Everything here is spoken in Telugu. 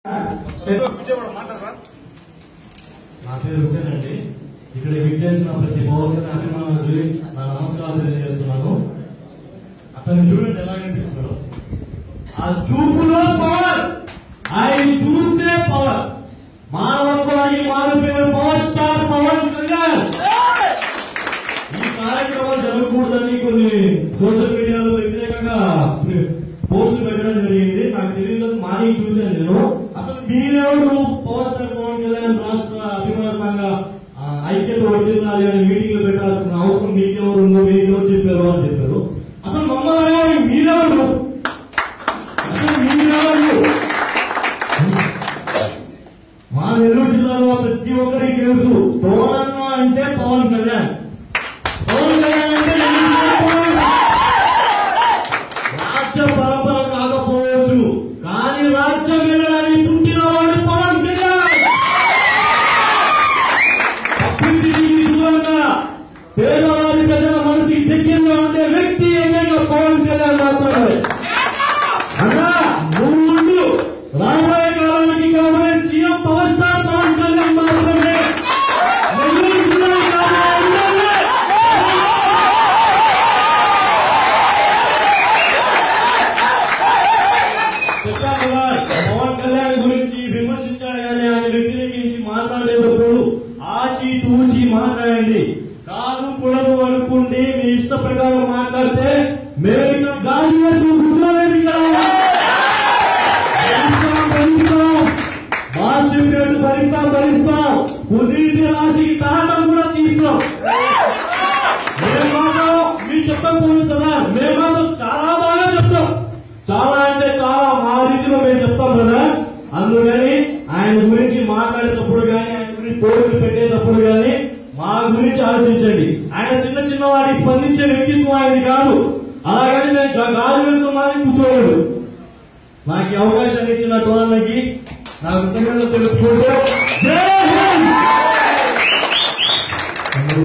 నా పేరు హుసేన్ అండి. ఇక్కడ విచ్చేసిన ప్రతి పౌరులకు అభిమానులు నా నమస్కారాలు తెలియజేస్తున్నాను. అతని చూడండి ఎలా కనిపిస్తున్నాడు. ఆ చూపులో పవర్, ఆయన చూస్తే పవర్. మానవత్వానికి మారు పేరు పవర్ స్టార్ పవన్ కళ్యాణ్. ఈ కార్యక్రమాలు జరగకూడదని కొన్ని సోషల్ మీడియాలో వ్యతిరేకంగా పోస్టులు పెట్టడం జరిగింది. నాకు తెలియదు, మార్నింగ్ చూశాను నేను. అసలు మీరెవరు పవర్ స్టార్ పవన్ కళ్యాణ్ రాష్ట్ర అభిమాన సంఘ ఐక్యత వర్తిల్లాలి అని మీటింగ్లు పెట్టాల్సిన అవసరం మీకెవరు మీకెవరు చెప్పారు అని చెప్పారు. అసలు మమ్మల్ని మీరెవరు, అసలు మీరెవరు? మా నెల్లూరు జిల్లాలో ప్రతి ఒక్కరికి తెలుసు, తోడన్న అంటే పవన్ కళ్యాణ్. పవన్ కళ్యాణ్ అంటే రాజ్య పరంపర కాకపోవచ్చు, కానీ రాజ్యం వెళ్ళడానికి పుట్టినవాడు పవన్ కళ్యాణ్. పబ్లిసిటీకి దూరంగా పేదవారి ప్రజల మనసుకి దగ్గరగా ఉండే వ్యక్తి ఏదైనా పవన్ కళ్యాణ్ మాత్రమే. అన్నా నువ్వు రాబోయే కాలానికి కాబోయే CM power star Pawan Kalyan మాత్రమే. నెల్లూరు జిల్లా పవన్ కళ్యాణ్ గురించి విమర్శించాడు కానీ ఆయన వ్యతిరేకించి మాట్లాడేటప్పుడు ఆచి తూచి మాట్లాడండి. కాదు కూడదు అనుకుంటే మీ ఇష్ట ప్రకారం మాట్లాడితే మేము గాలి వేసి కూర్చోలేదు కదా. భరిస్తాం కుదిరితే రాశికి తాటం కూడా తీస్తాం. మీరు చెప్పకపోవచ్చు కదా, మేము చాలా బాగా చెప్తాం. చాలా అంటే చాలా మా రీతిలో మేము చెప్తాం కదా. అందుకని ఆయన గురించి మాట్లాడేటప్పుడు కానీ, ఆయన గురించి పోస్టులు పెట్టేటప్పుడు కానీ మా గురించి ఆలోచించండి. ఆయన చిన్న చిన్న వాటికి స్పందించే వ్యక్తిత్వం ఆయన కాదు. అలాగని నేను గాలి వేసుకున్నానని కూర్చోలేదు. నాకు అవకాశాన్ని ఇచ్చిన టోనాలకి నాకు కృతజ్ఞతలు తెలుపుకుంటూ